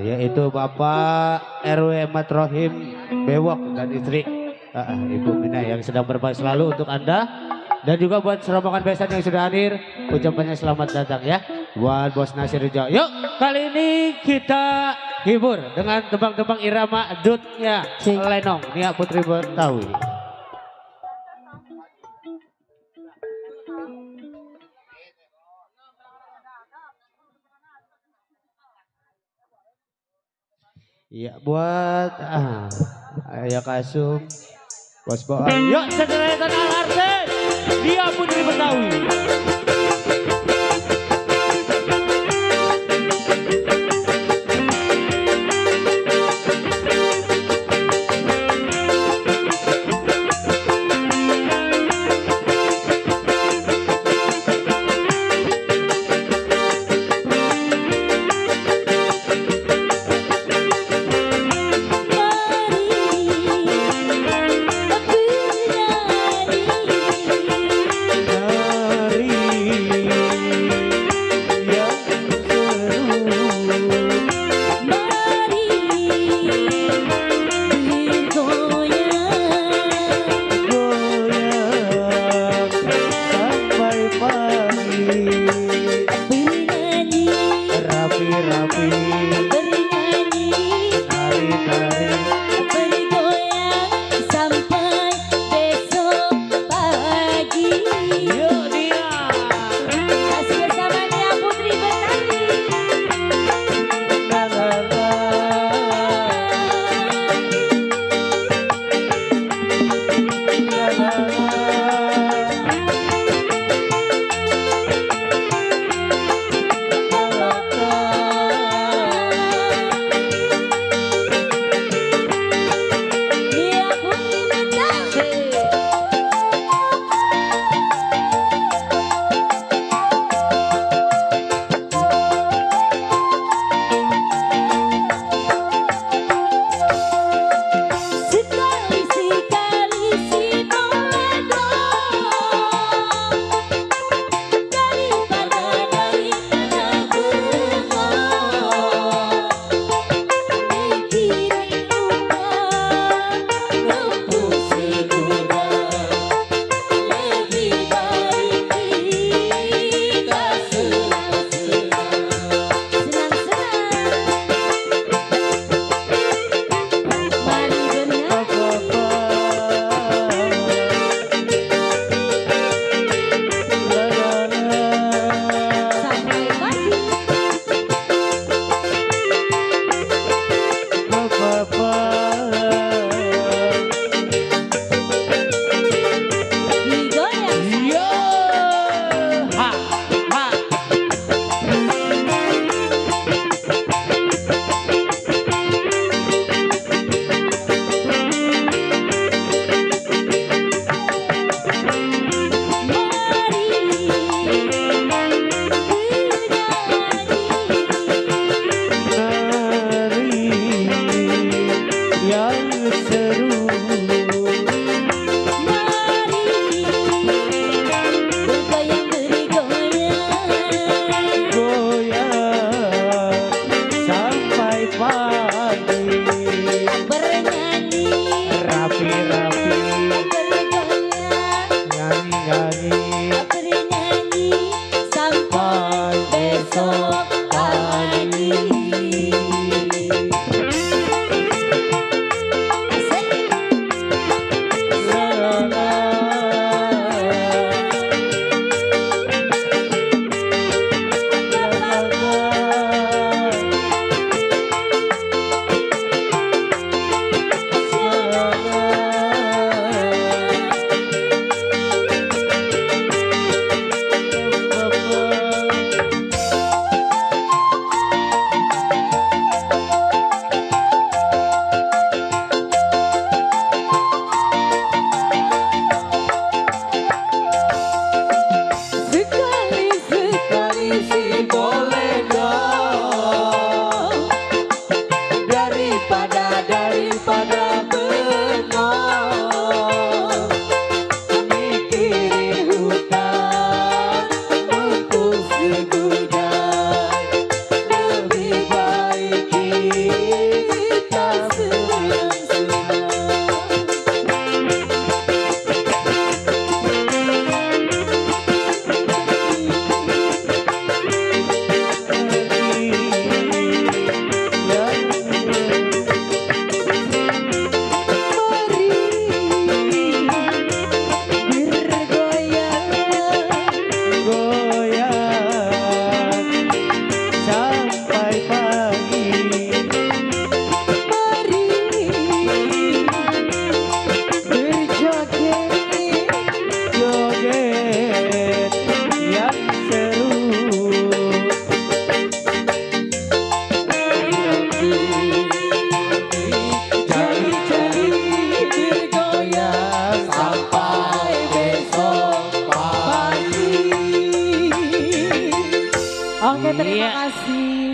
Yaitu Bapak RW Matrohim Bewok dan istri Ibu Mina yang sedang berbaik selalu untuk Anda. Dan juga buat serombongan besan yang sudah hadir, ucapannya selamat datang ya buat Bos Nasir Rijal. Yuk kali ini kita hibur dengan tebang-tebang irama dutnya Lenong Nia Putri Betawi. Iya buat Ayah Kasum Bos Boan. Yuk sederetan artis Nia Putri Betawi.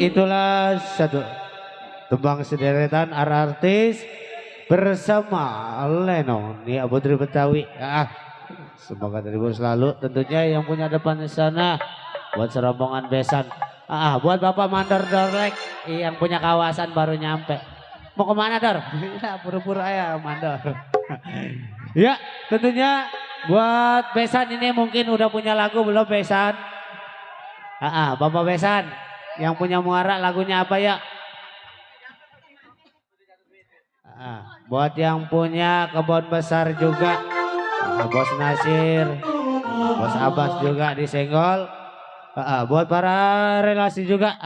itulah satu tembang sederetan artis bersama Leno nih Putri Betawi. Semoga terhibur selalu. Tentunya yang punya depan di sana buat serombongan besan. Buat Bapak Mandor Dorlek yang punya kawasan baru nyampe. Mau kemana Dor? Ya pura-pura ya Mandor. Ya tentunya buat besan ini mungkin udah punya lagu belum besan? Bapak besan yang punya muara lagunya apa ya? Buat yang punya kebun besar juga, Bos Nasir, Bos Abbas juga disenggol. Buat para relasi juga,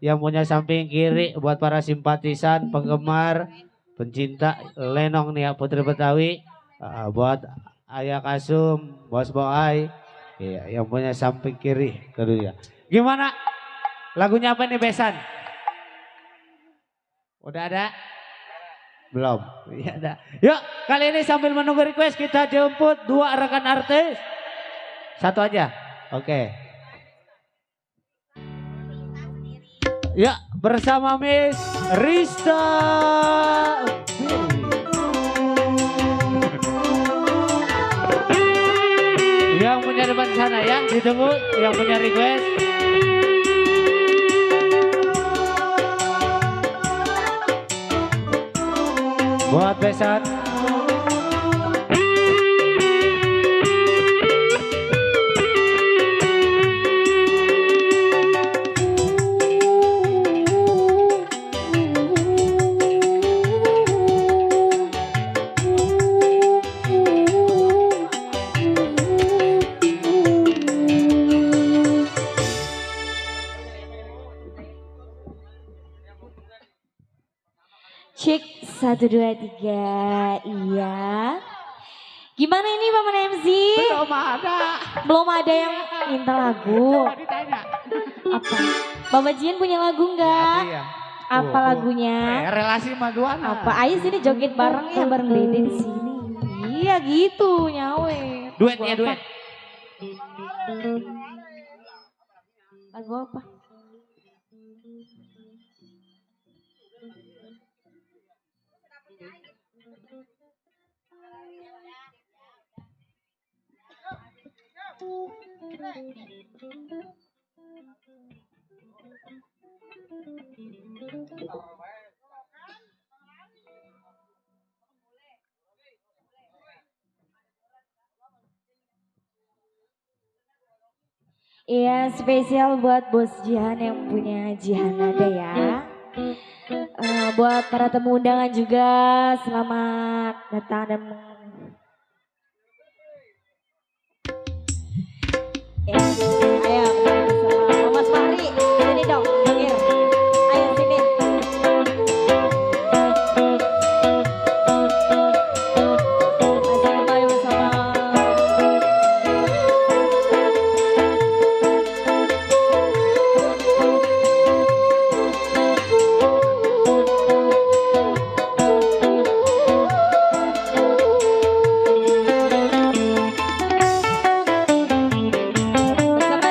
yang punya samping kiri, buat para simpatisan, penggemar, pencinta Lenong nih ya Putri Betawi. Buat Ayah Kasum, Bos Boai, iya, yang punya samping kiri kedua. Gimana? Lagunya apa nih besan? Udah ada? Belum. Iya ada. Yuk kali ini sambil menunggu request kita jemput dua rekan artis. Satu aja. Oke. Ya bersama Miss Rista. Yang punya depan sana ya, ditunggu yang punya request. Buat besan. Cek 1, 2, 3. Iya. Gimana ini Paman MC? Belum ada yang minta lagu. Apa? Bapak Jian punya lagu enggak? Iya. Apa lagunya? Relasi Maduana. Apa? Ayo sini joget bareng ya bareng Dede di sini. Iya gitu nyawe. Duet ya duet. Lagu apa? Iya spesial buat Bos Jihan yang punya Jihan ada ya. Buat para tamu undangan juga selamat datang dan ya, ayo bersama Mas Fahri sini dong, pikir. Ayo sini. Masih kembali bersama. Bersama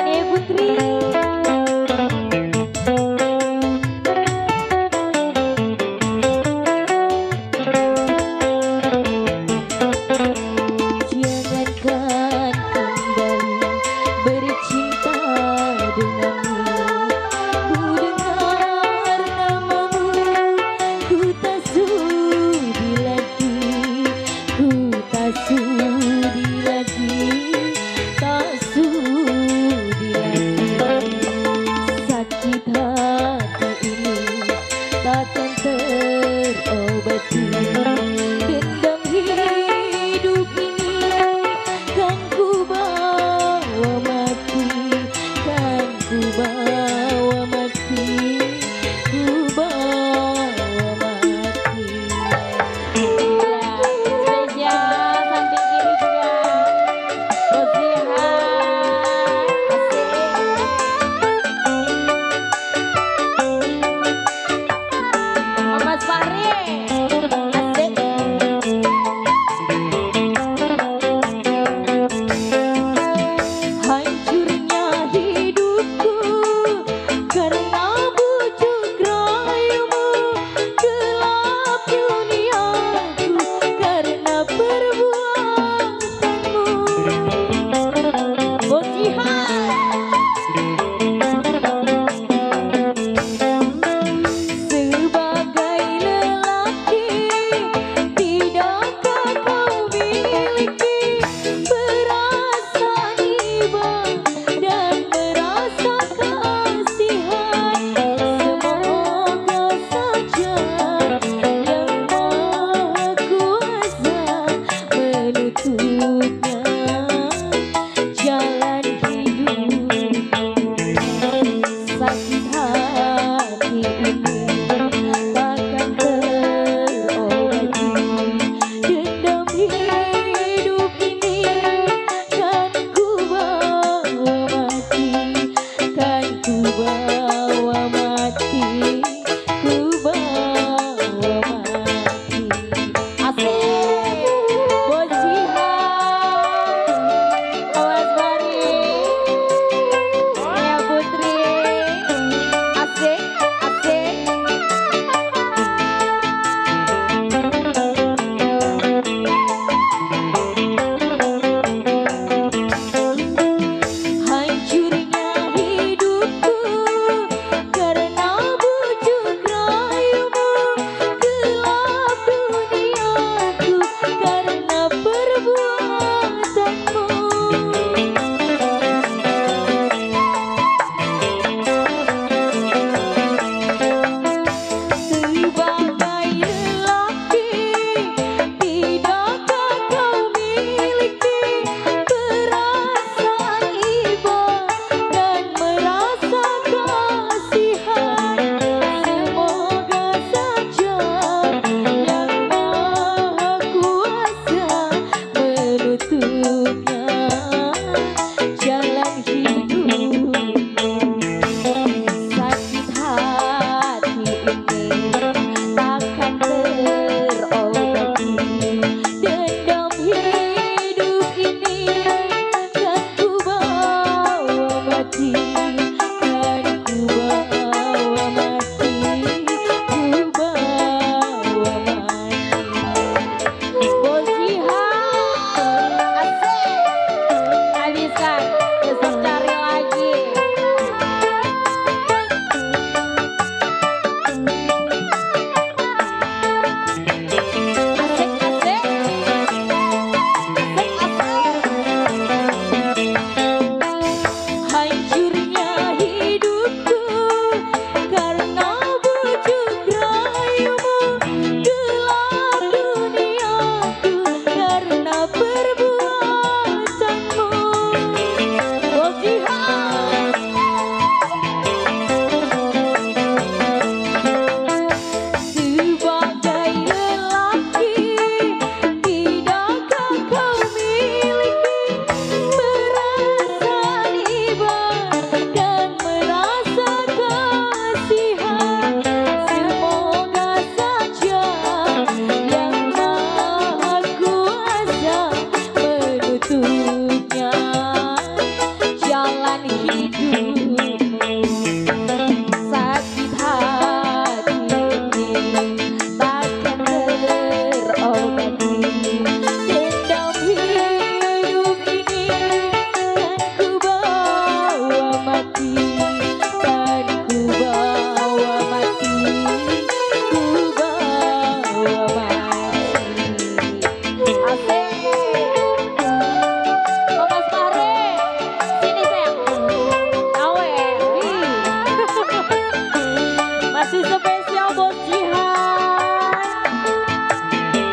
Masih spesial buat Jihan.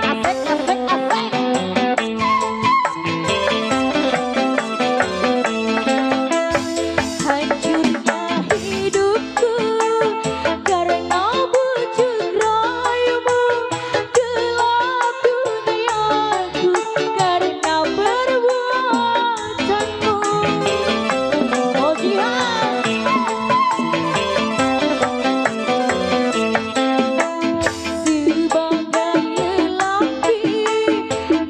Asik, asik, asik. Hancurnya hidupku karena bujuk rayumu. Gelap duniaku karena perbuatanmu. Oh Jihan. Sebagai lelaki,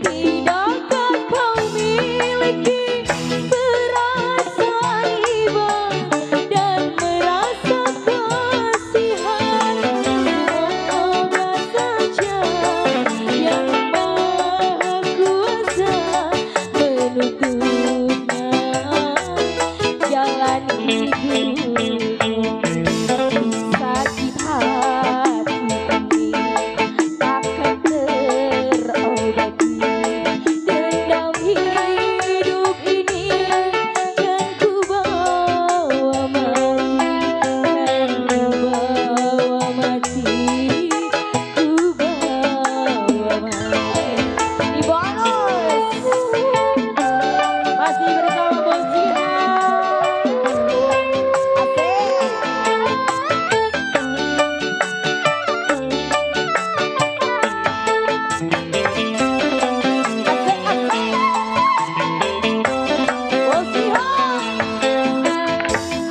tidakkah kau miliki perasaan iba dan merasa kasihan? Semoga saja yang maha kuasa menunjukkan jalan hidup. Sakit hati ini takkan terobati. Dendam hidup ini kan ku bawa mati. Kan ku bawa mati. Ku bawa mati. Di bonus masih bersama Bos Jihan.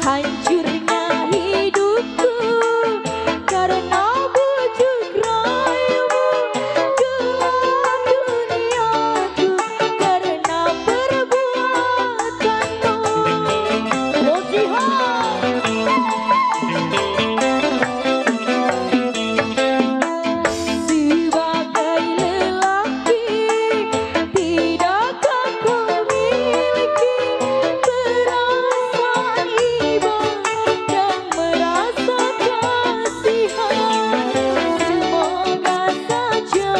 Hancurnya hidupku karena bujuk rayumu. Gelap duniaku karena perbuatanmu. Oh Jihan. Sebagai lelaki, tidakkah kau miliki perasaan iba dan merasa kasihan? Semoga saja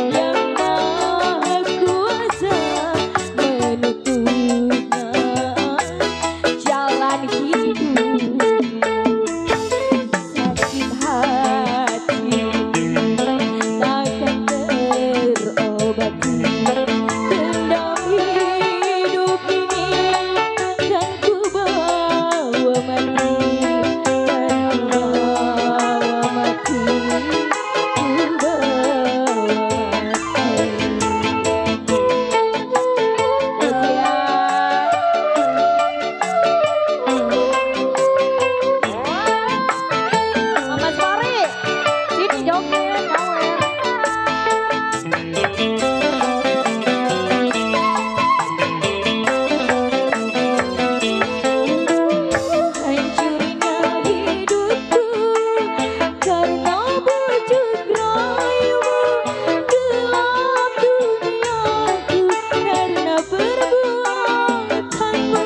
yang maha kuasa menentukan jalan hidup. Sakit hati takkan terobati. Dendam hidup ini kan ku bawa mati. Kan ku bawa mati. Ku bawa mati. Mama Sari, sini joget kamu ya. Hancurnya hidupku karena bujuk rayumu. Gelap duniaku karena perbuatanmu.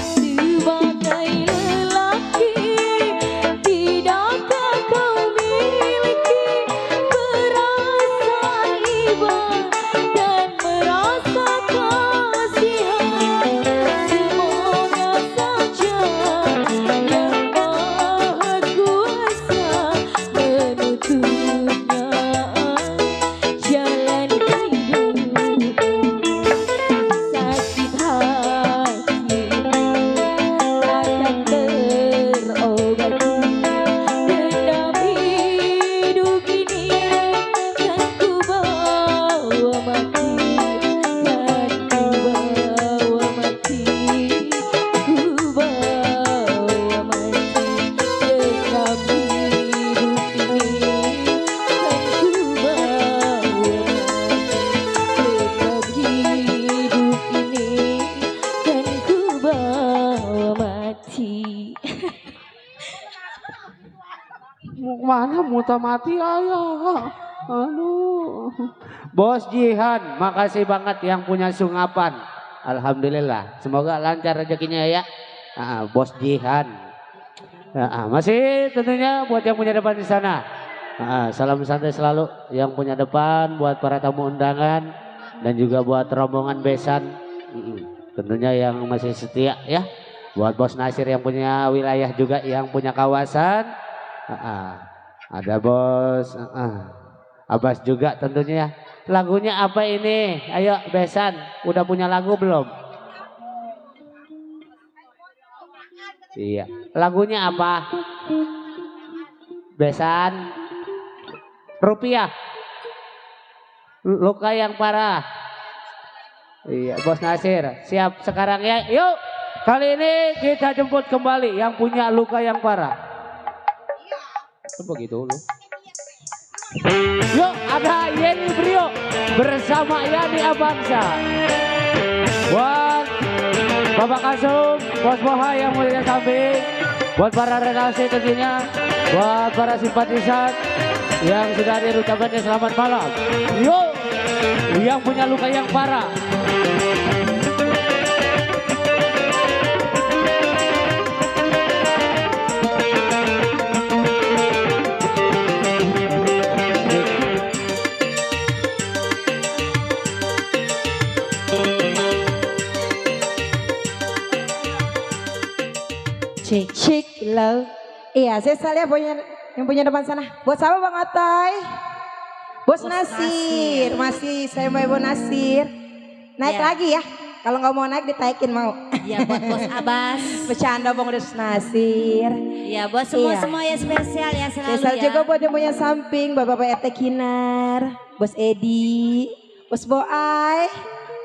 Sebagai lelaki, tidakkah kau miliki perasaan iba dan merasa kasihan? Semoga saja yang maha kuasa menunjukkan jalan hidup. Sakit hati takkan terobati. Dendam hidup ini kan ku bawa mati. Kan ku bawa mati. Ku bawa mati. Dendam hidup ini kan ku bawa mati. Dendam hidup ini kan ku bawa mati. Mau kemana? Muta mati ayah. Aduh. Bos Jihan, makasih banget yang punya sungapan. Alhamdulillah. Semoga lancar rezekinya ya. Bos Jihan. Masih tentunya buat yang punya depan di sana. Salam santai selalu yang punya depan buat para tamu undangan. dan juga buat rombongan besan tentunya yang masih setia ya, buat Bos Nasir yang punya wilayah juga, yang punya kawasan. Ada Bos Abbas juga tentunya ya. Lagunya apa ini? Ayo besan, udah punya lagu belum? Iya, lagunya apa? Besan rupiah, luka yang parah. Iya, Bos Nasir siap sekarang ya. Yuk, kali ini kita jemput kembali yang punya luka yang parah. Begitu lu. Yuk, ada Yeni Brio bersama Yani Abangsa. Buat Bapak Kasum, Bos Boha yang mulia samping, buat para relasi tentunya, buat para simpatisan yang sudah hadir, ucapannya selamat malam. Yuk, yang punya luka yang parah. Cik low. Iya, saya lihat yang punya depan sana. Buat siapa Bang Otoy? Bos Nasir. Masih saya mau Bos Nasir. Naik lagi ya. Kalau nggak mau naik ditaikin mau. Ya buat Bos Abbas. Bercanda Bang Bos Nasir. Ya buat semua ya spesial ya selalu spesial ya. juga buat yang punya samping, Bapak RT Kinar, Bos Edi, Bos Boai,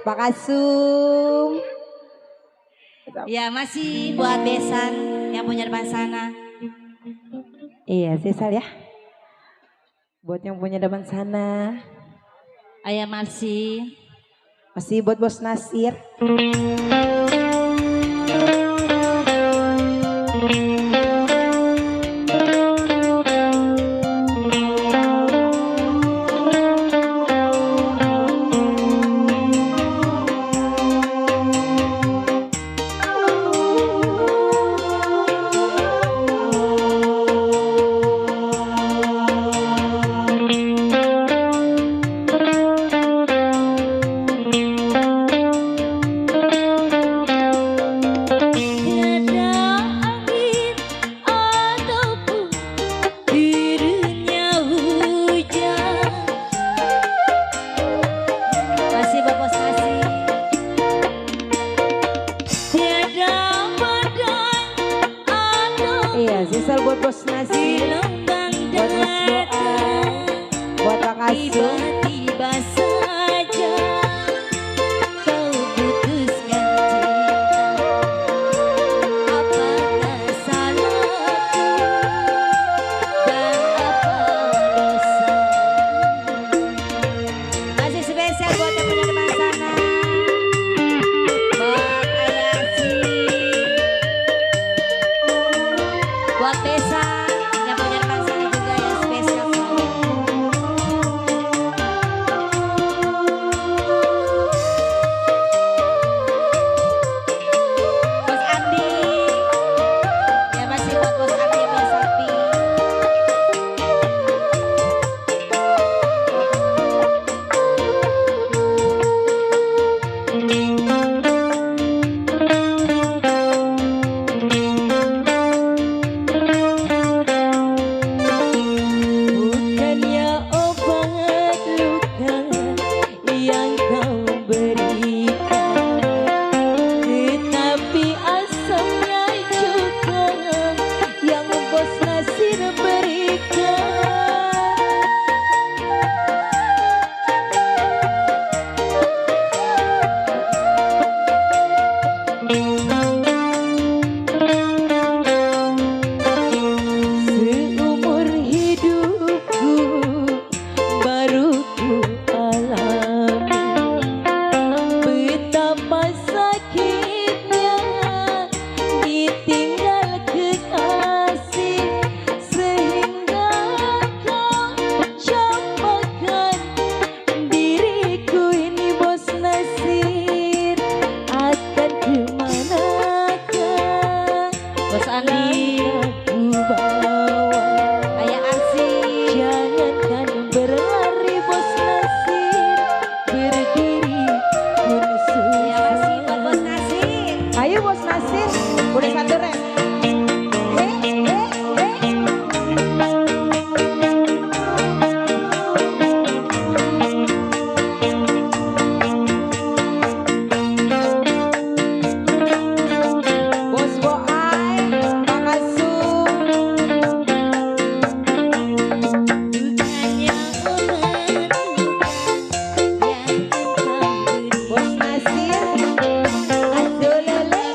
Pak Kasum. Ya masih buat besan yang punya depan sana. Iya, spesial ya. Buat yang punya depan sana. Ayah masih. Masih buat Bos Nasir. Spesial buat Bos Nasir, buat Bos Boa, buat Pak Kasum. Tiba-tiba saja kau putuskan cinta. Apakah salahku dan apa dosa? Masih spesial buat yang punya depan sana. Buat Ayasi, buat Besa yang punya depan Udah satu res. Bos Boai, makasih. Bos Nasir, Azulele,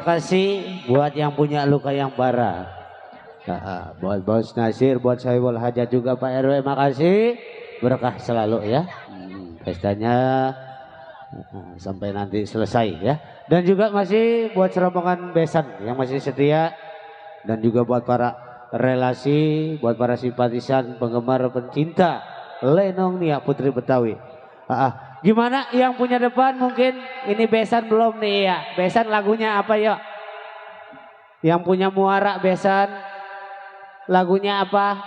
kasih buat yang punya luka yang parah. Buat Bos Nasir, buat Saiful Hajat juga Pak RW, makasih. Berkah selalu ya. Pestanya sampai nanti selesai ya. Dan juga masih buat serombongan besan yang masih setia. Dan juga buat para relasi, buat para simpatisan, penggemar, pencinta Lenong Nia Putri Betawi. Gimana yang punya depan, mungkin ini besan belum nih ya. Besan lagunya apa ya? Yang punya muara besan lagunya apa?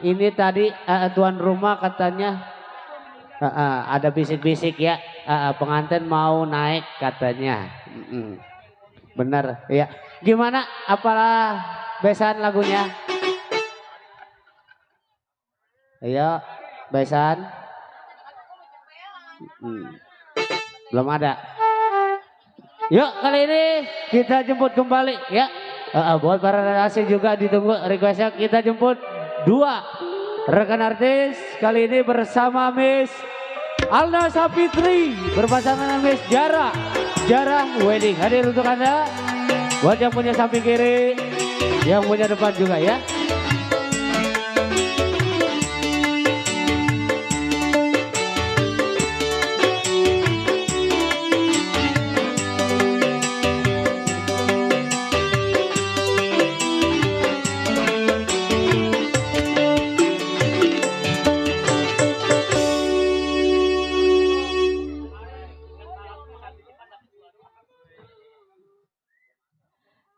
Ini tadi tuan rumah katanya ada bisik-bisik ya, pengantin mau naik katanya. Benar ya. Gimana apalah besan lagunya? Ayo besan. Belum ada. Yuk kali ini kita jemput kembali ya. Buat para relasi juga ditunggu requestnya, kita jemput 2 rekan artis kali ini bersama Miss Alna Sapitri berpasangan dengan Miss Jara Wedding. Hadir untuk Anda. Buat yang punya samping kiri, yang punya depan juga ya.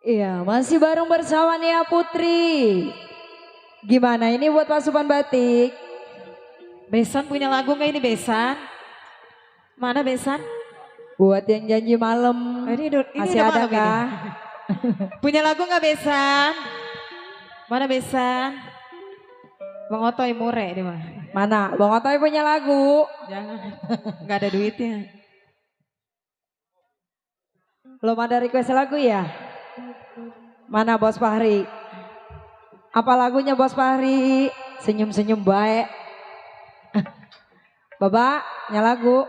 Iya, masih bareng bersama Nia Putri. Gimana ini buat pasukan batik? Besan punya lagu nggak ini Besan? Mana Besan? Buat yang janji malam. Ini Masih udah ada malam kah? ini. Punya lagu nggak Besan? Mana Besan? Bang Otoy mure di mana? Mana? Bang Otoy punya lagu. Jangan, nggak ada duitnya. Belum ada request lagu ya? Mana Bos Fahri? Apa lagunya Bos Fahri? Senyum-senyum baik. Babak, nyala lagu.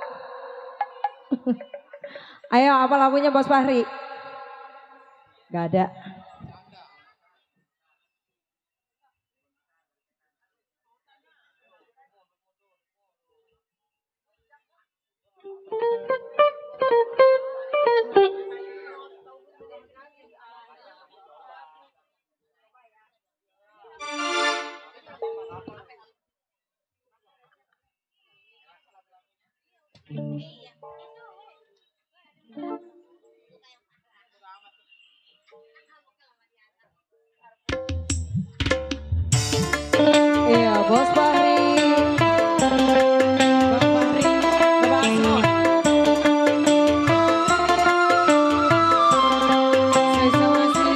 Ayo, apa lagunya Bos Fahri? Gak ada. Iya, Bos Fahri. Bang Fahri, Bapak Asno. Saya sama sih.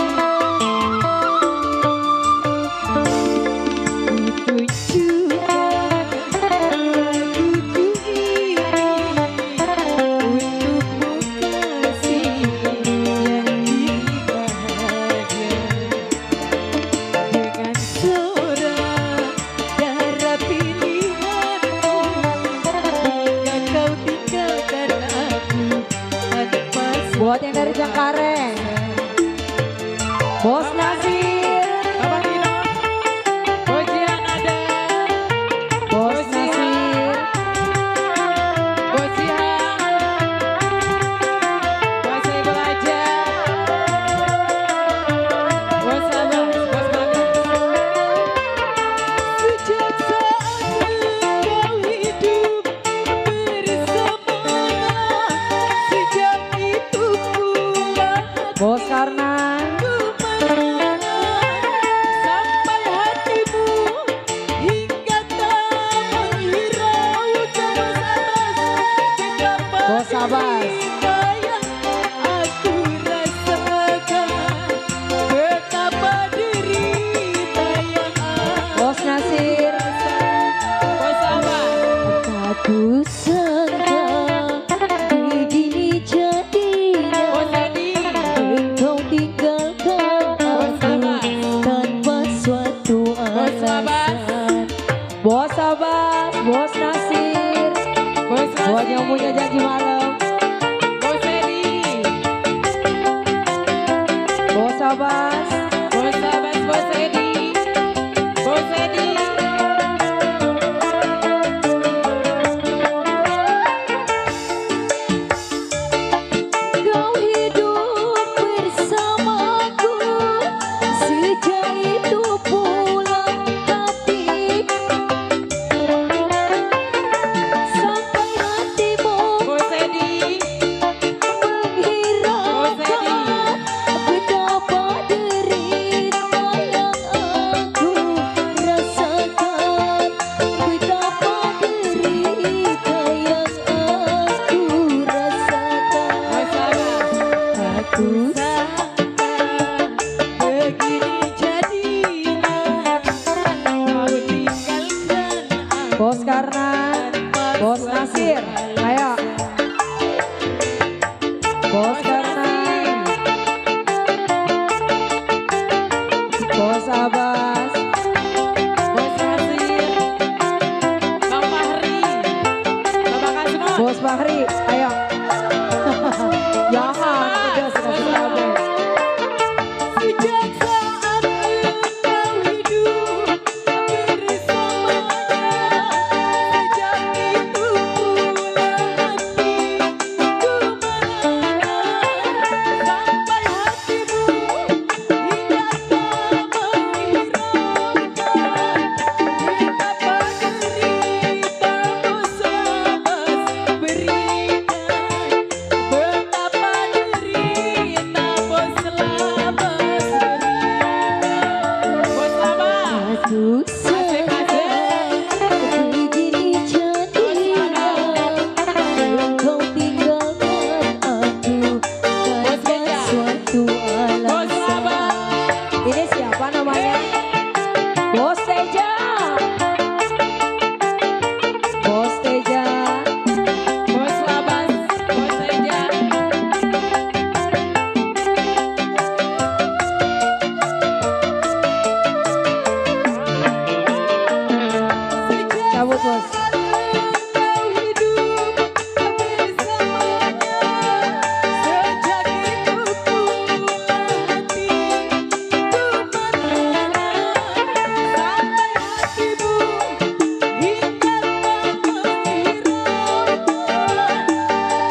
Tunjukkan laguku ini untukmu kasih yang bahagia dengan seorang darah pilihanmu. Jika kau tinggalkan aku tanpa buat yang dari Cengkareng, Bos Nasir, Bapak Tino, Bojian ada, Bos Nasir, Bojian, Bos Saiful Hajat, Bos Abbas, Bos Bagas. Sejak saat kau hidup bersama, sejak itu pula Bos Abbas, Bos Nasir, buat yang punya janji malam. Bos Edi, Bos Abbas, Bos Abbas, Bos Edi, Bos Edi. Kau hidup bersamaku, sejak itu pula hati. Sampai hatimu Bos Edi, menghiraukan betapa derita yang aku rasakan, betapa derita yang aku rasakan. Bos Abbas. Aku Begini jadinya kau tinggalkan aku. Bos Karnan, Bos Nasir, ayo. Bos Karnan, Bos Abbas, Bos Nasir, Bang Fahri, Bapak Kasmon. Bos Fahri, ayo. Jangan pedas kasih cabai. Sejak saat engkau hidup bersamanya, sejak itu pula hatiku mengenal, sampai hatimu hingga tak menghiraukan betapa derita Bos Abbas berikan, betapa derita Bos Abbas berikan. Bos Abbas. Aku sayang begini jadinya engkau tinggalkan aku tanpa suatu Bos alasan. Abbas. Ini siapa namanya? Bos Teja. Bos Teja. Bos Abbas, Bos Eja. Cabut bos. Engkau hidup bersamanya, sejak itu pula hatiku mengenal, sampai hatimu hingga tak menghiraukan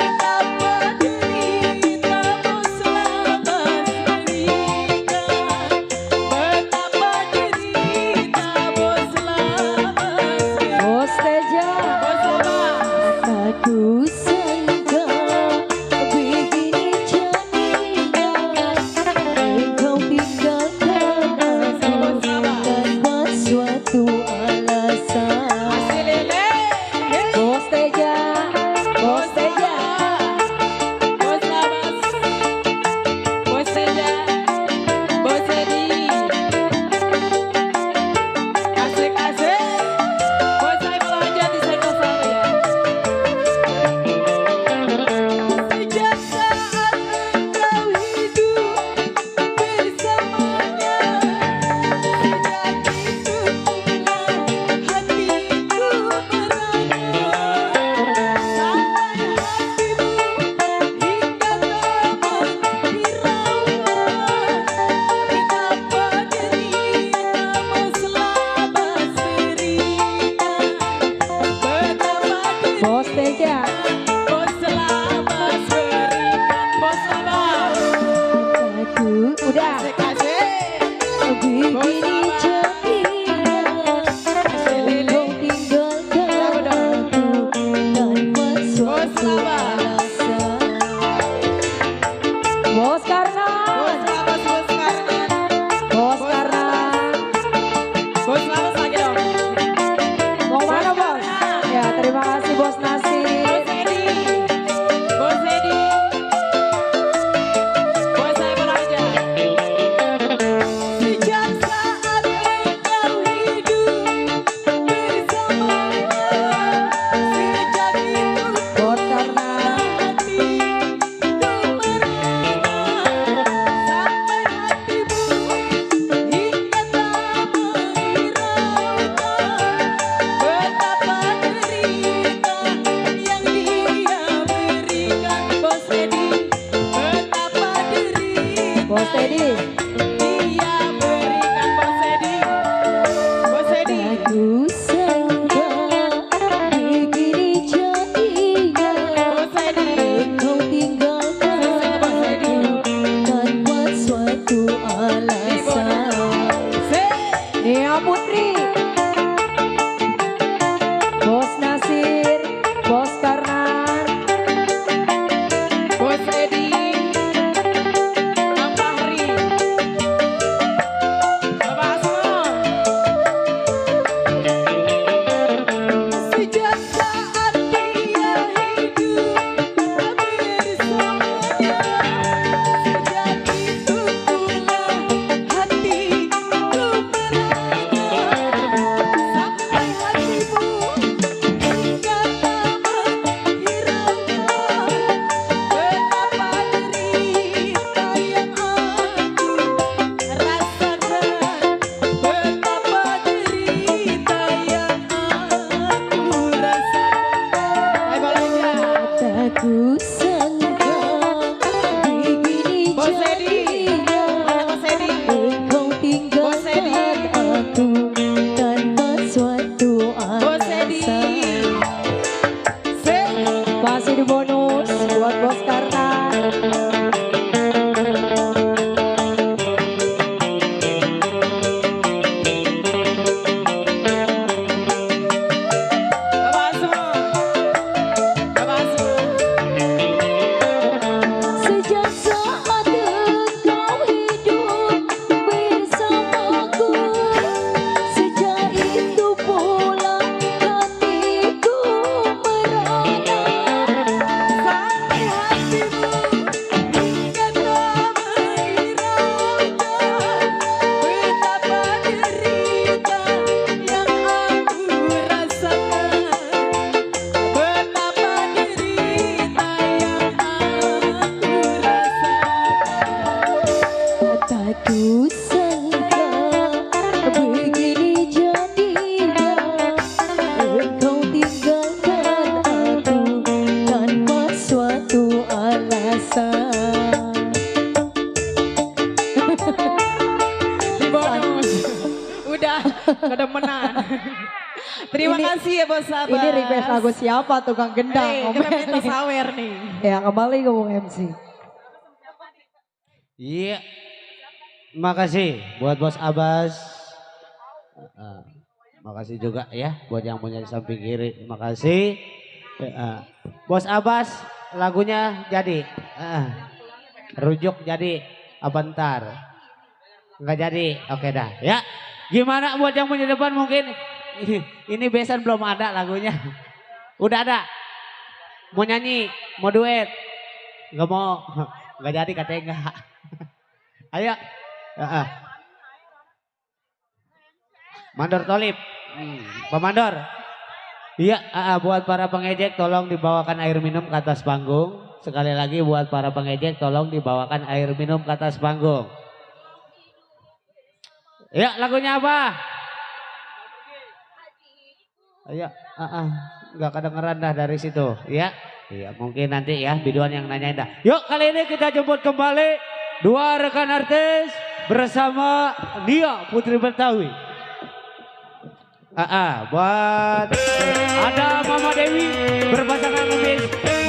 betapa derita Bos Abbas berikan, betapa derita Bos Abbas berikan. Bos Teja. Terima Ini- kasih ya Bos Abbas. Ini request lagu siapa tukang gendang? Kita minta sawer nih. Ya kembali ngomong MC. Iya. Makasih buat Bos Abbas. Makasih juga ya buat yang punya di samping kiri. Makasih. Bos Abbas lagunya jadi. Rujuk jadi apa ntar? Enggak jadi. Oke dah ya. Gimana buat yang punya depan mungkin ini besan belum ada lagunya. Udah ada. Mau nyanyi, mau duet. Enggak mau. Enggak jadi katanya enggak. Ayo. Mandor Tolip. Pak Mandor. Iya, buat para pengejek tolong dibawakan air minum ke atas panggung. Sekali lagi buat para pengejek tolong dibawakan air minum ke atas panggung. Ya, lagunya apa? Ayo, nggak kedengeran dah dari situ, ya. Iya, mungkin nanti ya biduan yang nanyain dah. Yuk, kali ini kita jemput kembali dua rekan artis bersama Nia Putri Betawi. Buat ada Mama Dewi berpasangan dengan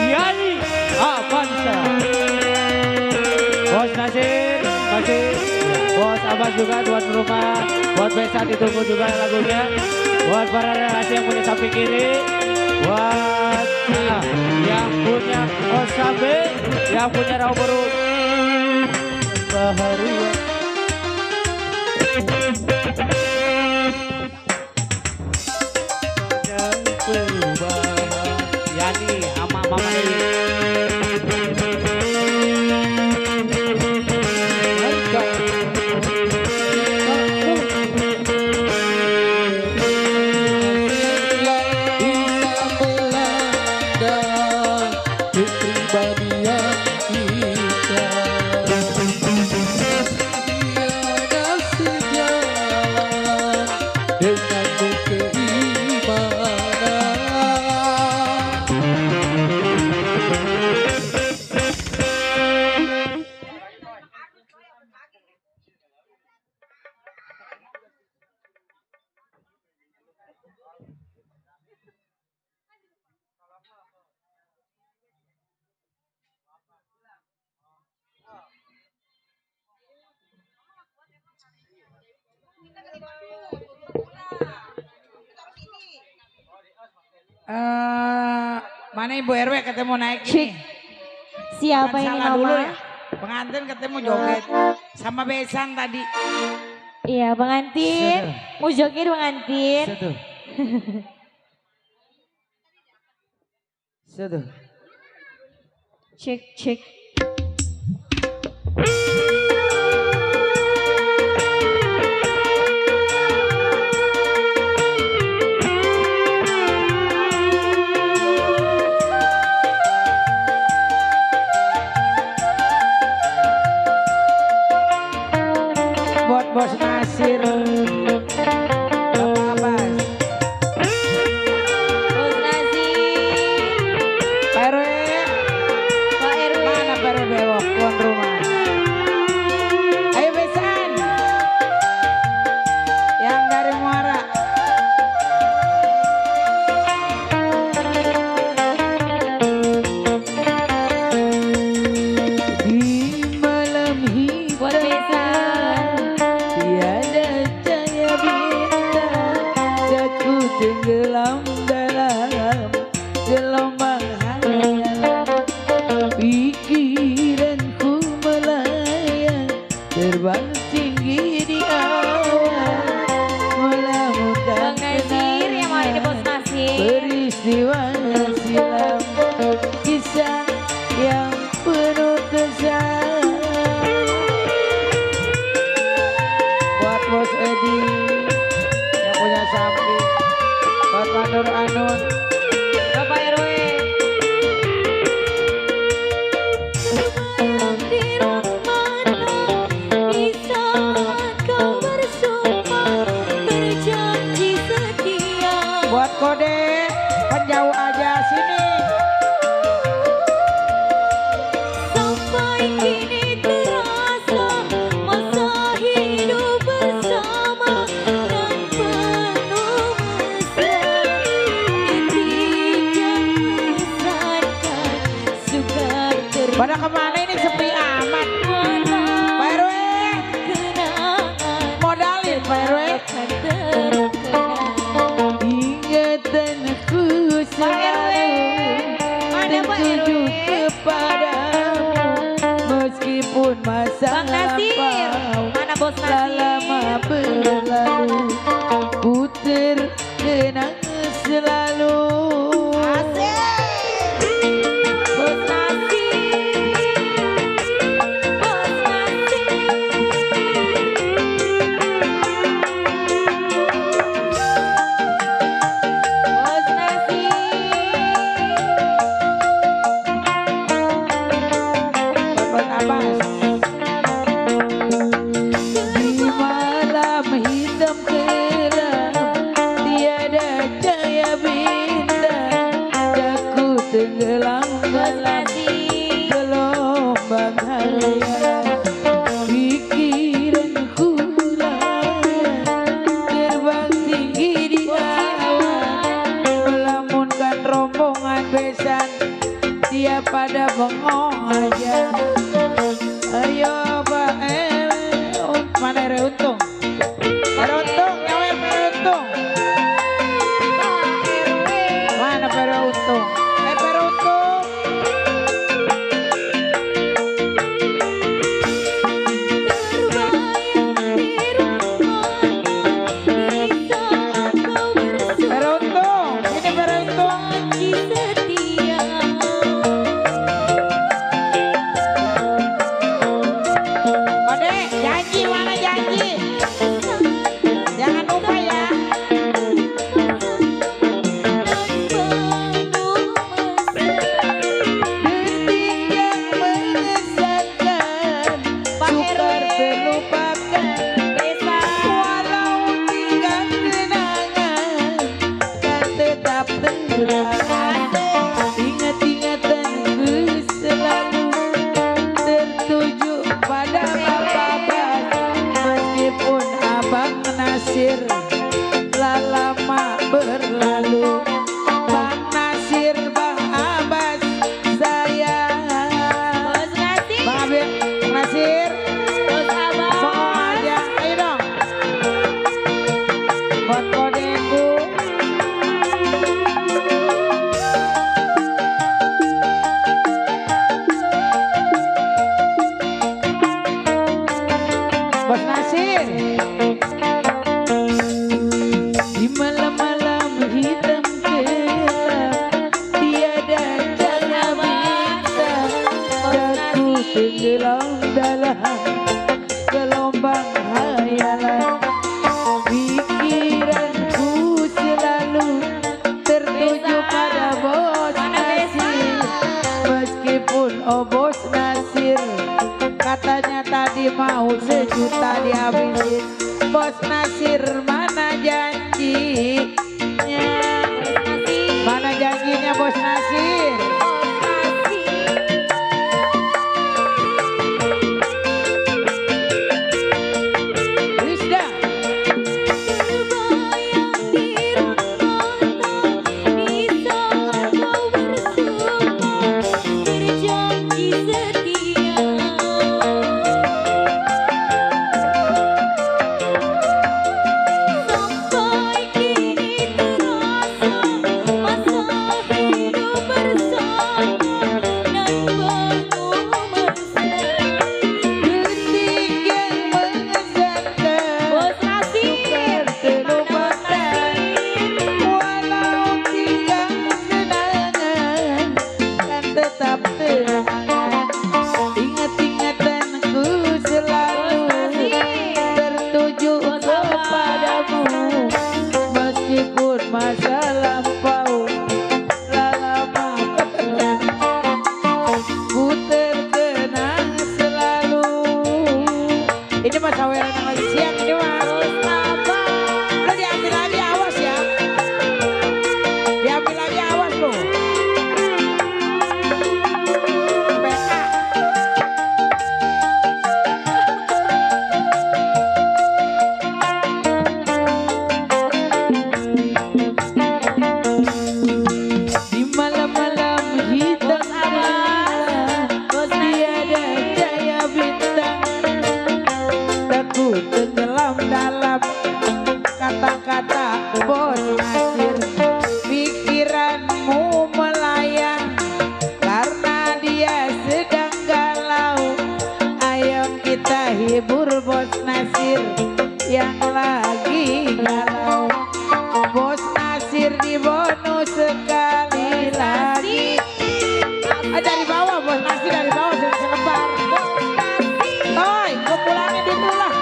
Yani Avanza. Bos Nasir masih, Bos Abbas juga tuan rumah. Buat Besan ditunggu juga lagunya. Buat para relasi yang punya samping kiri. Buat yang punya Osabe, yang punya Rauburu Baharia. Yani sama Mama Dewi. Mana Ibu RW ketemu naik Cik. ini? Siapa Bukan ini salah dulu Mama? ya. Pengantin ketemu joget sama besan tadi. Iya pengantin. Mau joget pengantin. Satu. Cek cek. Buat Bos Nasir. Bapak Abbas. Bos Nasir. Pak RW. Pak RW. Mana Pak RW bewok tuan rumah. Ayo besan. Yang dari Muara. Di malam Buat hitam besan. tiada cahaya bintang, aku tenggelam dalam gelombang hayal. Pikiranku melayang terbang tinggi di awan, melamukan Bang Nasir yang mau ini Bos Nasir. peristiwa silam, kisah yang penuh kesan. Buat Bos Edi yang punya samping, buat Mandor Anun, Bapak RW. Di mana di saat kau bersumpah berjanji setia. buat Kode penjauh aja sini. Sampai kini terasa masa hidup bersama dan penuh mesra. selalu. Bos Bapak Abbas. Di malam hitam kelam tiada cahaya bintang, daku tenggelam dalam gelombang hayal. Pikiranku terbang tinggi di awan, melamunkan rombongan besan, dia pada bengong aja. Ayo Pak mana Ere Untung? Ere Untung, nyawer Ere Untung. Mana Ere Untung? Ere Untung. Ere Untung, ini Ere Untung. Ode, janji mana janji? Jangan lupa ya. Detik yang mengesankan, sukar terlupakan. Walau tinggal kenangan, kan tetap tenggelam. Ingat-ingatanku selalu tertuju pada Bapak Bas, meskipun Abang Nasir telah lama berlalu. Bang Nasir, Bang Abbas sayang. Bang Abid, Bang Nasir, bengong aja, ayo dong. Buat kodeku. Bos Nasir. Di malam-malam hitam kelam tiada cahaya bintang, daku tenggelam dalam gelombang hayalan. Pikiranku selalu tertuju pada Bos Nasir, meskipun Bos Nasir katanya tadi mau 1 juta dihabisin. Bos Nasir mana janjinya? Mana janjinya Bos Nasir? Wisda. Detik yang mengesankan, sukar terlupakan. Walau tinggal kenangan, kan tetap terhangat. Ingat-ingatanku selalu tertuju kepadamu, meskipun masa lampau lama berlalu. Ku terkenang selalu. Ini mas saweran yang lagi siang ini mas. Lo diambil lagi awas ya. Diambil lagi awas lo. PA. bonus sekali lagi. Dari bawah bos nasi dari bawah sudah selebar. Oi, gue pulangin dulu lah.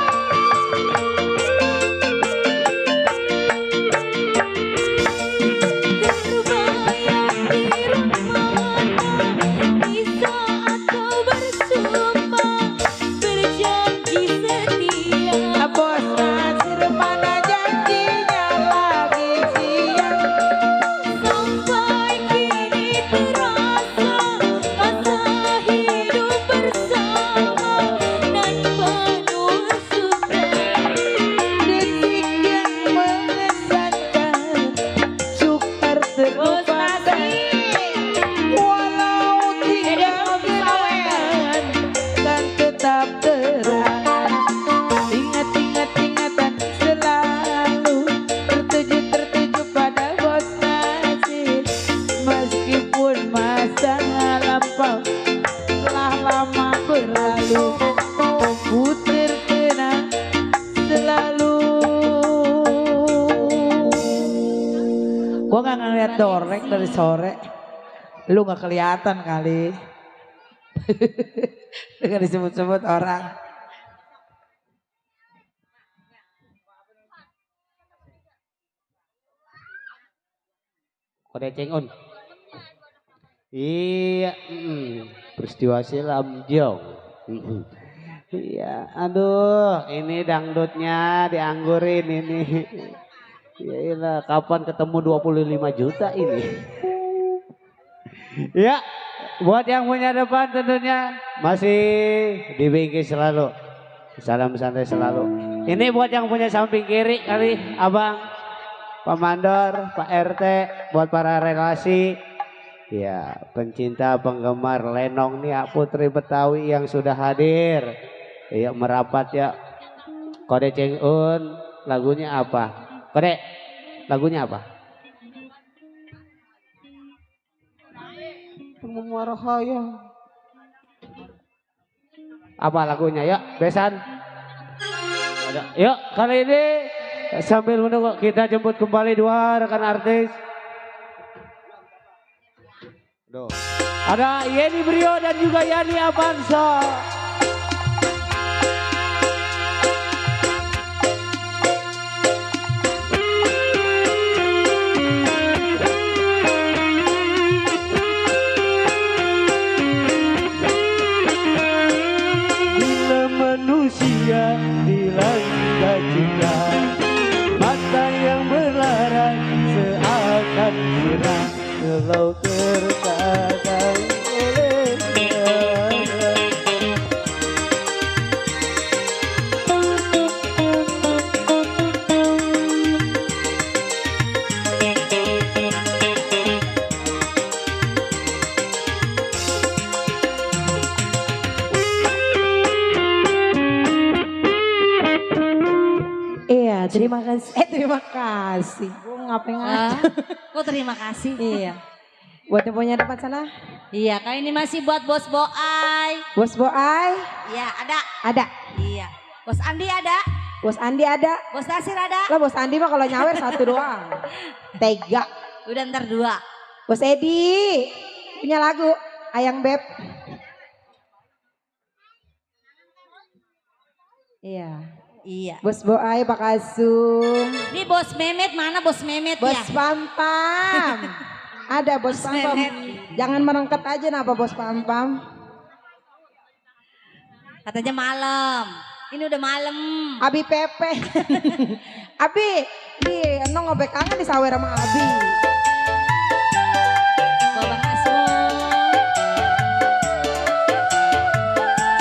Terbayang di rumah di saat kau bersumpah berjanji setia. Bos Nasir mana janjinya lagi siang. Sampai kini terasa masa hidup bersama dan penuh suka. Detik yang mengesankan, sukar terlupakan. Walau tinggal kenangan dan tetap terangan. Ingat-ingat-ingatan selalu tertuju pada bos Nasir. Meskipun masa lampau telah lama berlalu, ku terkenang selalu. Gua gak ngeliat Dorek dari sore. Lu gak kelihatan kali. Dengan disebut-sebut orang. Kode cengun. Iya, peristiwa silam jong. Iya, aduh, ini dangdutnya dianggurin ini. Yaelah, kapan ketemu 25 juta ini? Ya, buat yang punya depan tentunya masih dibingkis selalu. Salam santai selalu. Ini buat yang punya samping kiri kali, abang, Pak Mandor, Pak RT, buat para relasi. Ya, pencinta penggemar lenong nih, Putri Betawi yang sudah hadir. Ya, merapat ya. Kode cengun, lagunya apa? Kode, lagunya apa? Apa lagunya? Yuk, besan. Yuk, kali ini sambil menunggu kita jemput kembali dua rekan artis. Ada Yeni Brio dan juga Yani Avanza. Bila manusia dilanda cinta, mata yang melarat seakan sirah kalau terkadang olehnya. Iya, terima kasih. Terima kasih. Gue ngapain aja. Kok terima kasih? Iya. Buat yang punya depan sana. Iya, kali ini masih buat Bos Boai. Bos Boai. Iya, ada. Ada. Iya. Bos Andi ada. Bos Andi ada. Bos Nasir ada. Lah Bos Andi mah kalau nyawer satu doang. Tega. Udah ntar 2. Bos Edi punya lagu Ayang Beb. Iya. Iya. Bos Boai Pak Kasum. Ini Bos Memet mana Bos Memet Bos ya? Pampam. Ada Bos Bos Pampam. Memet. Jangan merengket aja napa Bos Pampam. Katanya malam. Ini udah malam. Abi Pepe. Abi, nih enong ngobek kangen disawer sama Abi. Bapak Kasum.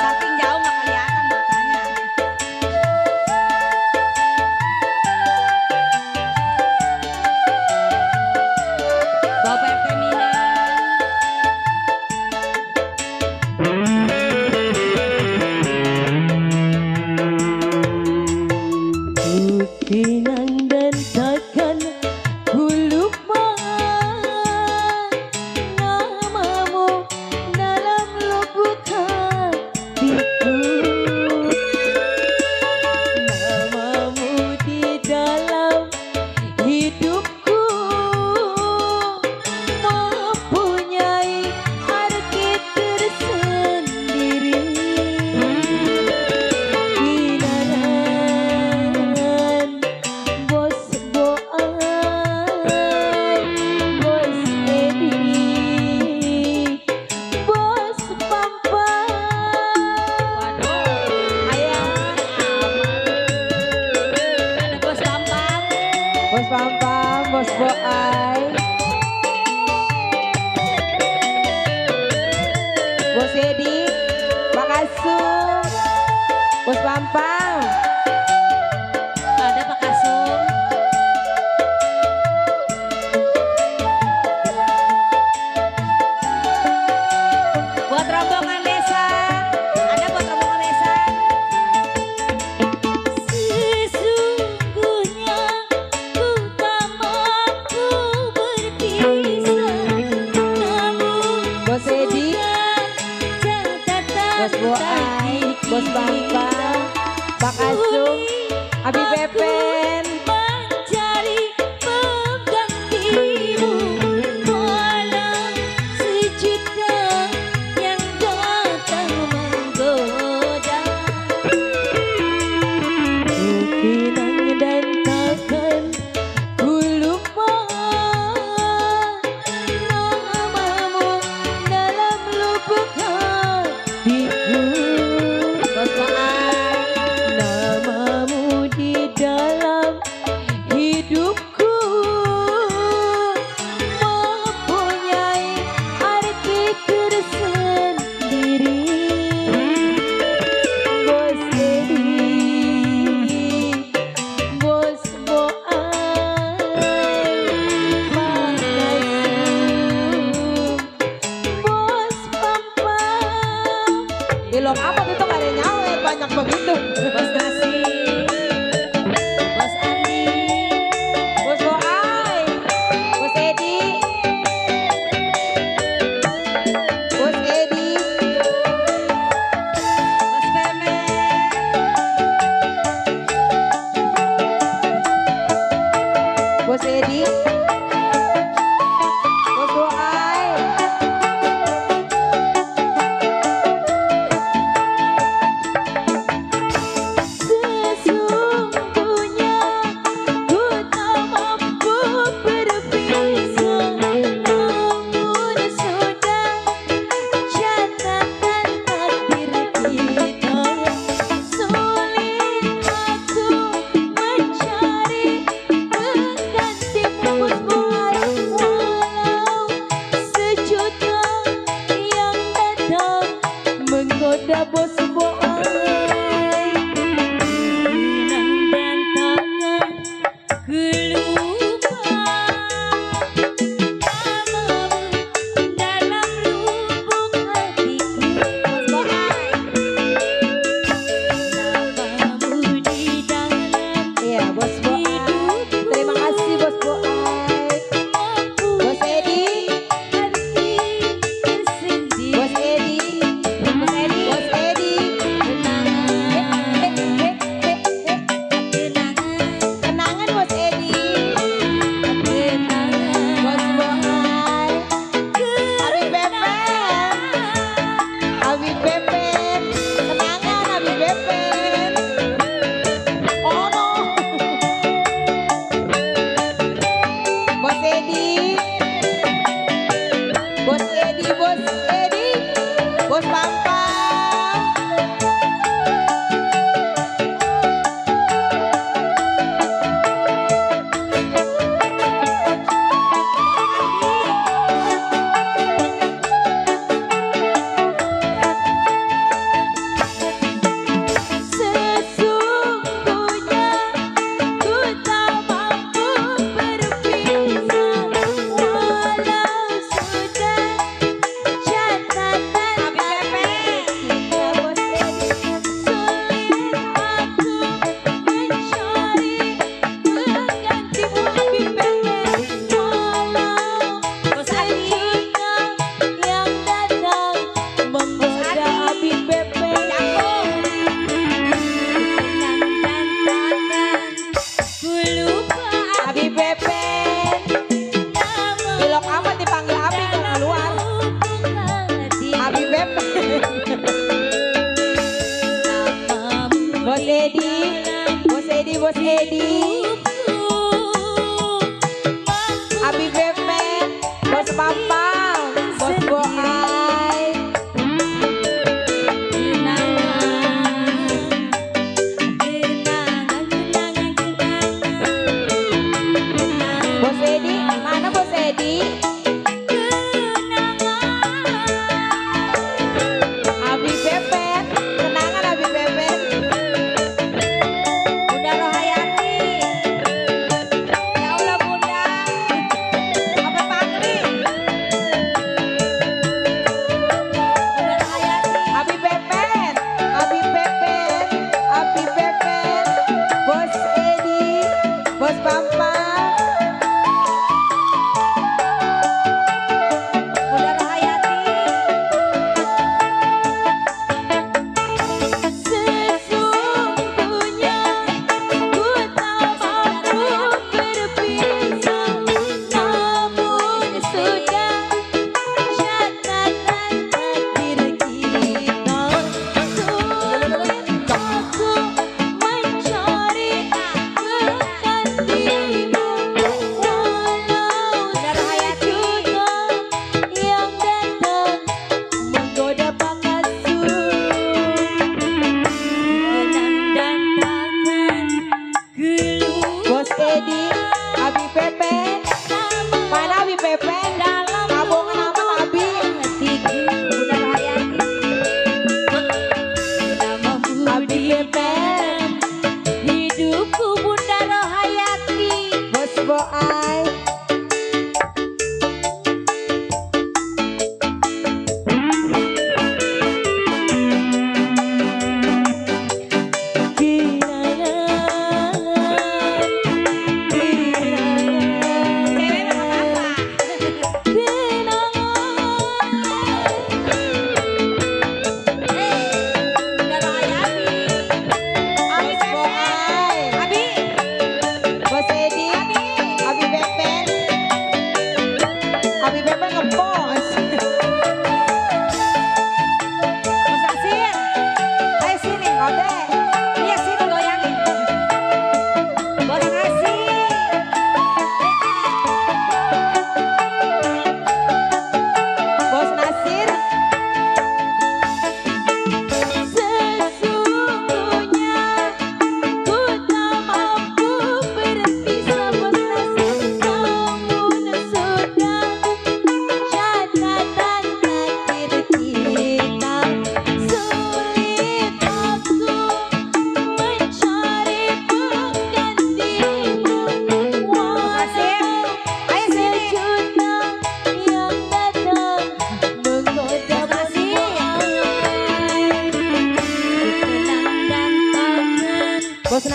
Saking jauh nggak kelihatan matanya. Bapak Femina. Kinang dan takkan ku lupa Atai. Bos Edi, Pak Kasum, Bos Pampang. Ada Pak Kasum. Buat rombongan desa. Ada buat rombongan desa. Sesungguhnya ku tak mampu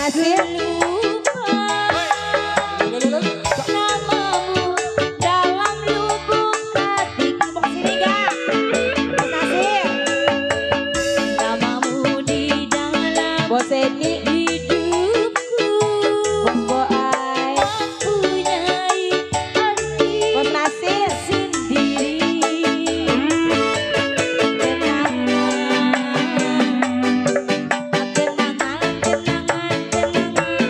Nasir. Namamu dalam lubuk hatiku. Mau kesini gak? Bos Nasir. Namamu di dalam Bos Edi. hidupku. Bos Boai. Mempunyai arti Bos Nasir. sendiri. Kenangan, kenangan, kenangan, kenangan.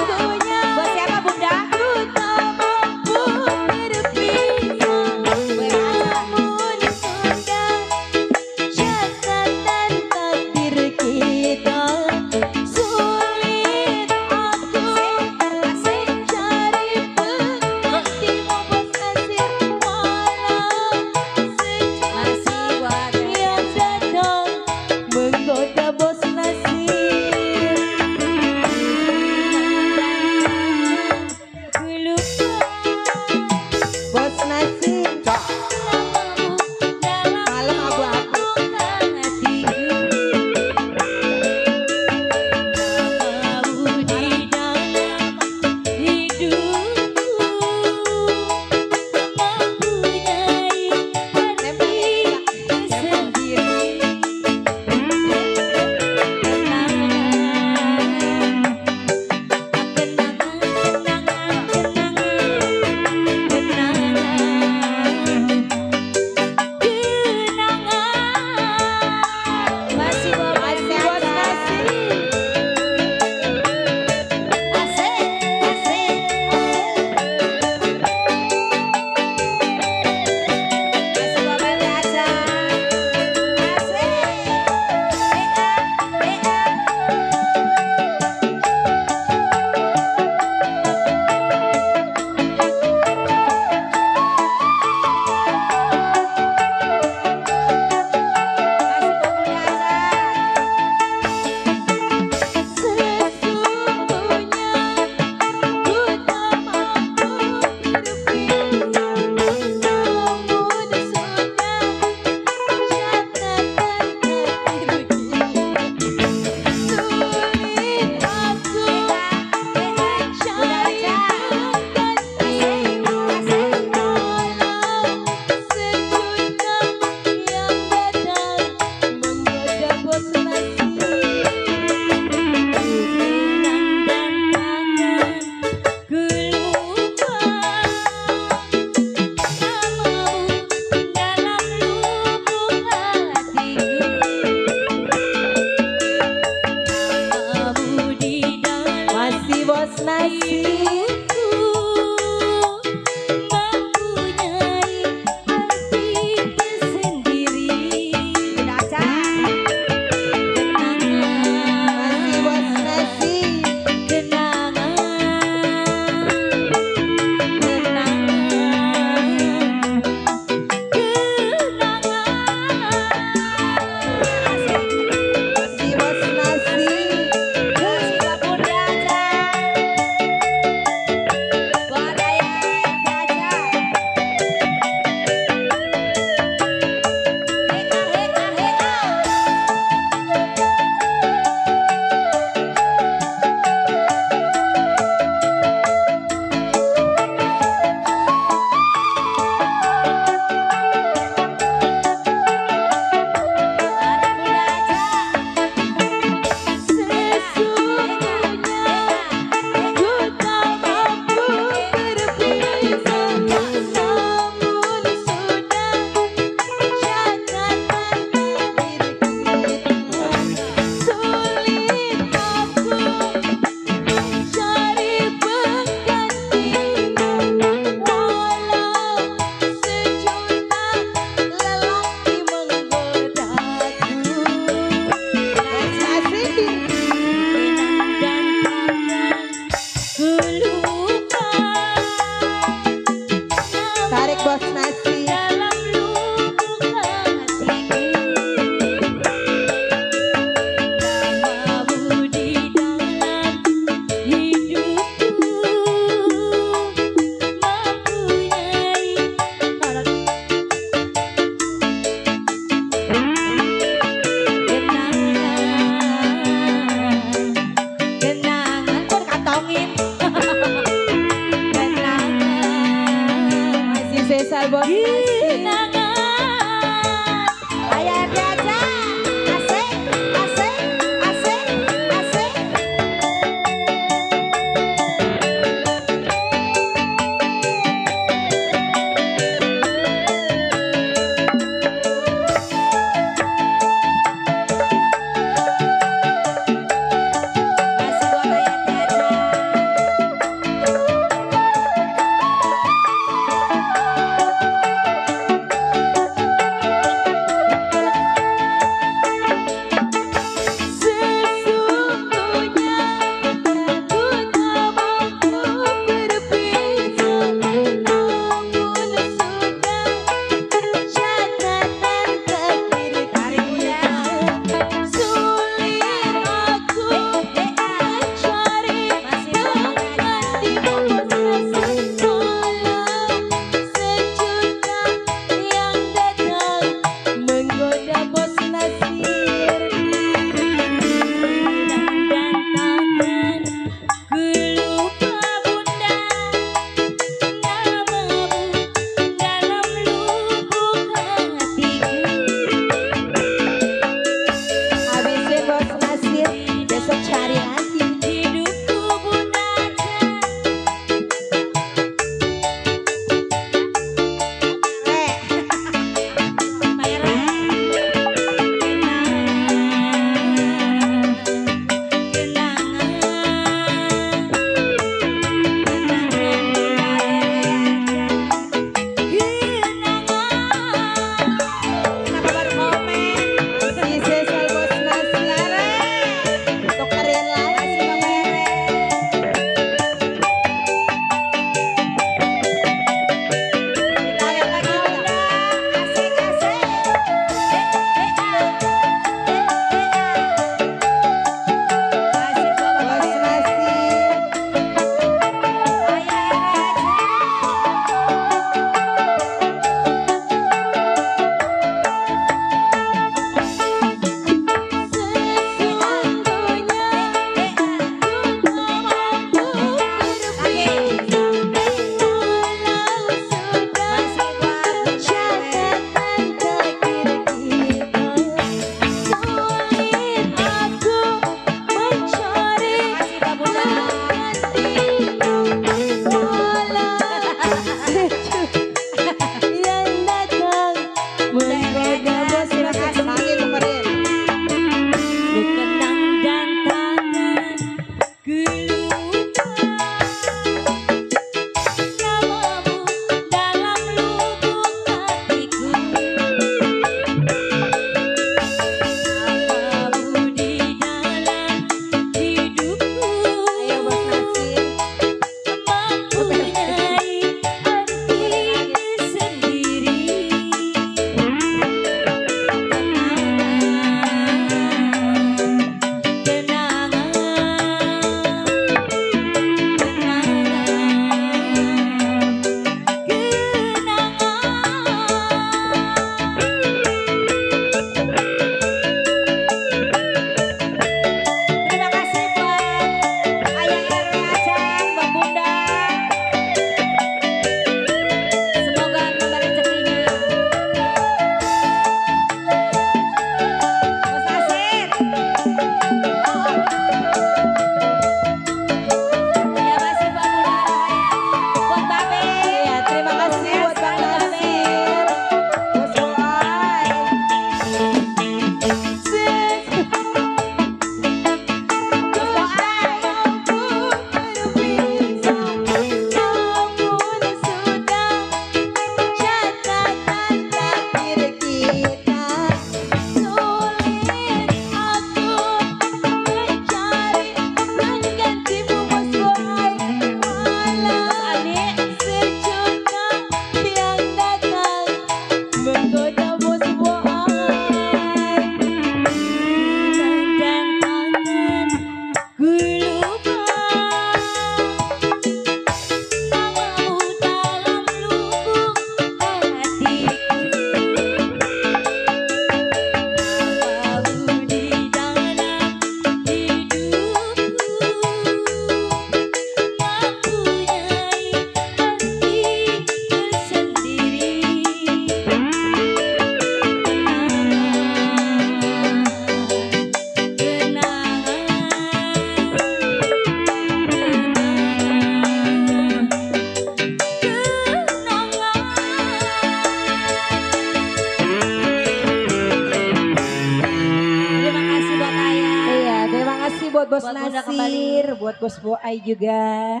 buat Bos Buat Bunda Nasir, buat Bos Boai juga.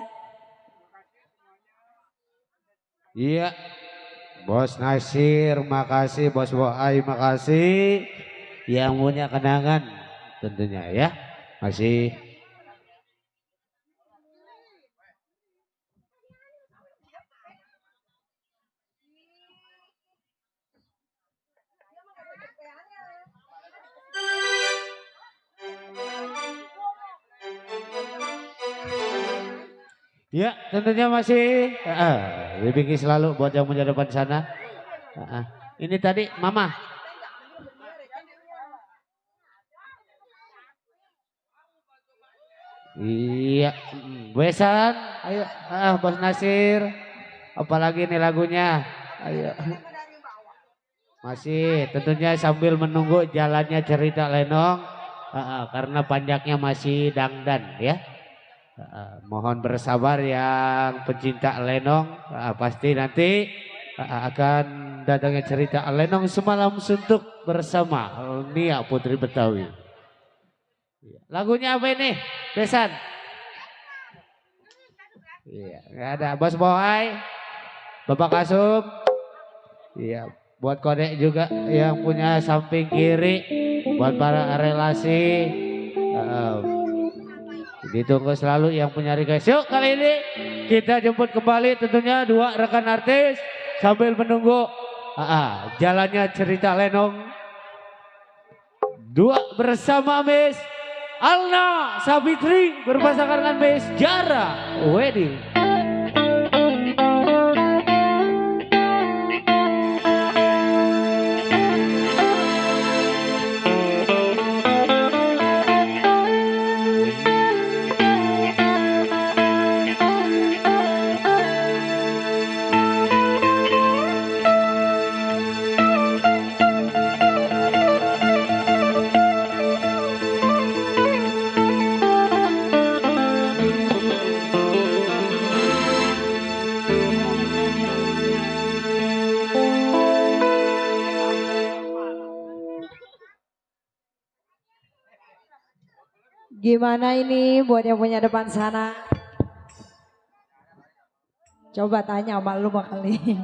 Iya. Bos Nasir, makasih. Bos Boai, makasih. Yang punya kenangan tentunya ya. Masih. Ya, tentunya masih dibikin selalu buat yang punya depan sana. Ini tadi Mama. Iya, besan. Ayo, Bos Nasir. Apalagi nih lagunya. Ayo. Masih tentunya sambil menunggu jalannya cerita Lenong. Karena panjangnya masih dangdan ya. Mohon bersabar yang pecinta Lenong, pasti nanti akan datangnya cerita Lenong Semalam Suntuk bersama Nia Putri Betawi. Lagunya apa ini? Besan? Iya, nggak ada. Bos Boai, Bapak Kasum, iya, buat Kodek juga yang punya samping kiri, buat para relasi. Ditunggu selalu yang punya request. Yuk kali ini kita jemput kembali tentunya dua rekan artis sambil menunggu jalannya cerita Lenong. Dua bersama Miss Alna Sabitri berpasangan dengan Miss Jara Wedding. Gimana ini buat yang punya depan sana? Coba tanya sama lu kali.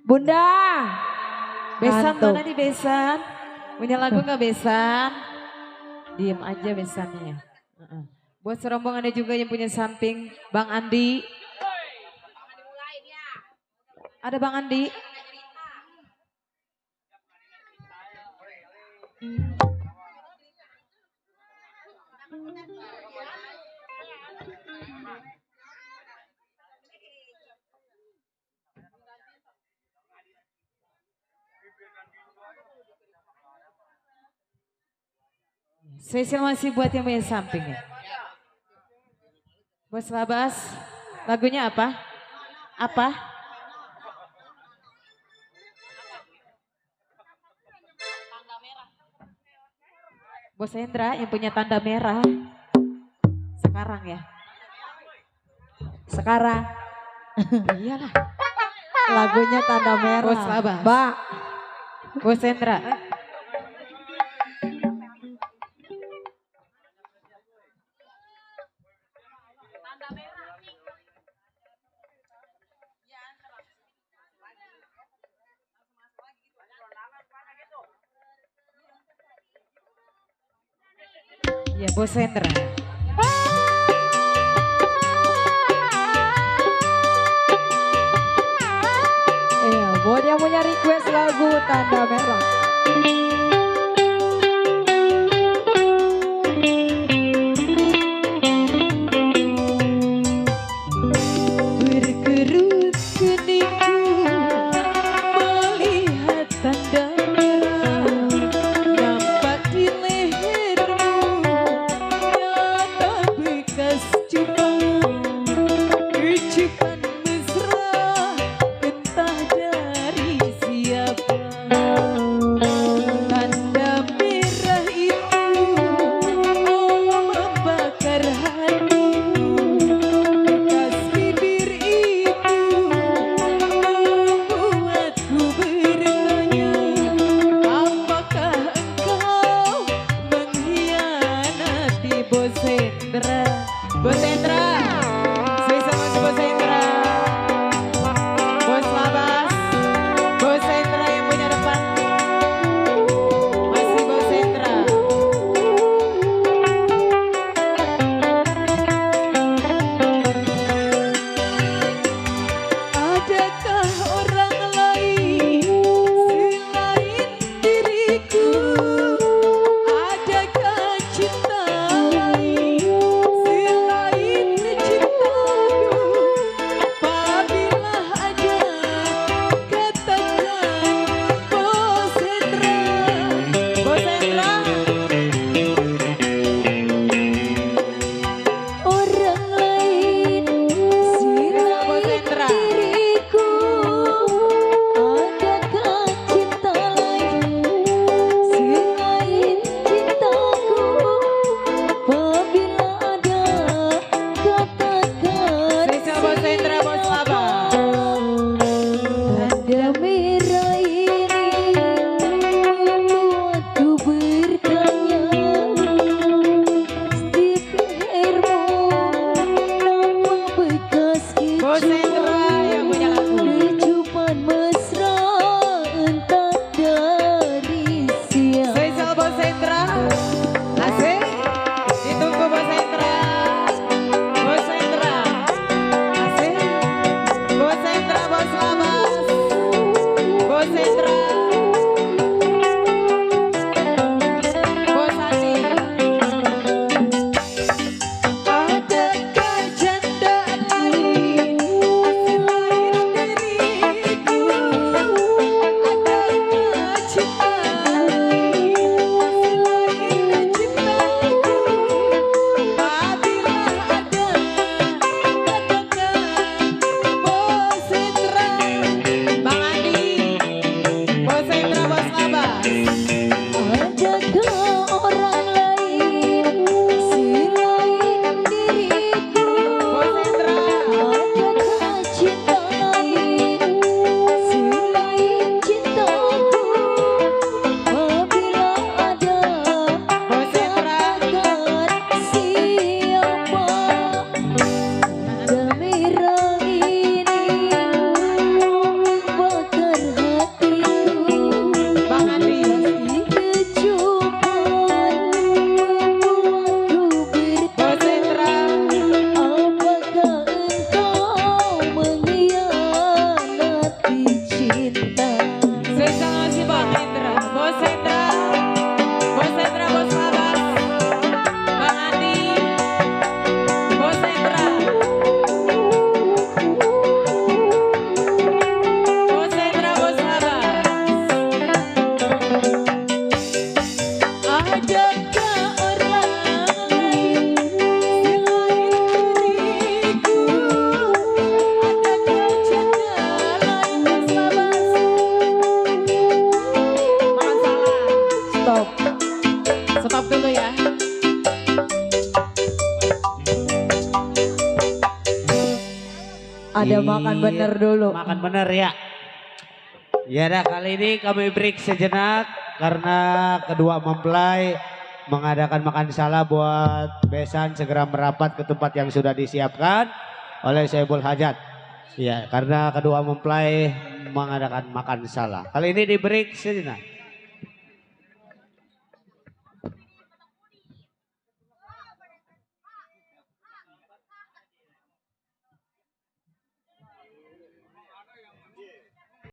Bunda. Besan Ngantuk. mana nih Besan? Punya lagu gak Besan? Diem aja Besannya ya. Buat serombongannya juga yang punya samping Bang Andi. Ada Bang Andi. Spesial masih buat yang punya samping ya. Bos Labas, lagunya apa? Apa? Bos Hendra yang punya tanda merah. Sekarang ya. Sekarang Iyalah. lagunya tanda merah. Bos Labas. Mbak. Bos Hendra. Ya Bos Hendra. Iya, buat yang punya request lagu tanda merah. Berkerut keningku melihat tanda merah nampak di lehermu, nyata bekas cupang ucapan mesra entah dari siapa. Bos Hendra. Bos Hendra. Spesial masih Bos Hendra. Bos Labas. Bos Hendra yang punya depan. Masih Bos Hendra. Adakah orang lain selain diriku? Adakah cinta lain selain cintaku? Apabila ada, katakan Bos Hendra. Bos Hendra. Orang lain Bos selain Hendra. diriku, adakah cinta lain selain cintaku? Apabila ada, katakan Spesial Bos Hendra, Bos Laba. tanda merah ini membuatku bertanya, di lehermu nampak bekas Bos Hendra yang punya lagu. kecupan mesra entah dari siapa. Spesial Bos Hendra. Asik. Ditunggu Bos Hendra. Bos Hendra. Asik. Bos Hendra, Bos Labas. Bos Hendra. Bos Andi. Adakah janda lain selain diriku? Adakah cinta lain selain cintaku? Apabila ada, katakan Bos Hendra. Bang Andi. Bos Hendra, Bos Labas. Adakah orang lain selain diriku? Bos Hendra. Adakah cinta lain selain cintaku? Apabila ada, Bos Hendra. katakan siapa? Tanda merah ini membakar hatiku. Bang Andi. Kecupan membuatku Bos Hendra. apakah engkau mengkhianati cinta? Spesial masih Bang Hendra. Bos Hendra. Bos Hendra, Bos Labas. Bang Andi. Bos Hendra. Bos Hendra, Bos Labas. Adakah orang lain selain diriku? Adakah janda lain, Bos Labas? Makan salah. Stop. Stop dulu ya. Ada makan bener dulu. Makan bener ya. Ya dah, kali ini kami break sejenak karena kedua mempelai mengadakan makan salah buat besan segera merapat ke tempat yang sudah disiapkan oleh Saiful Hajat. Ya, karena kedua mempelai mengadakan makan salah. Kali ini di break sejenak.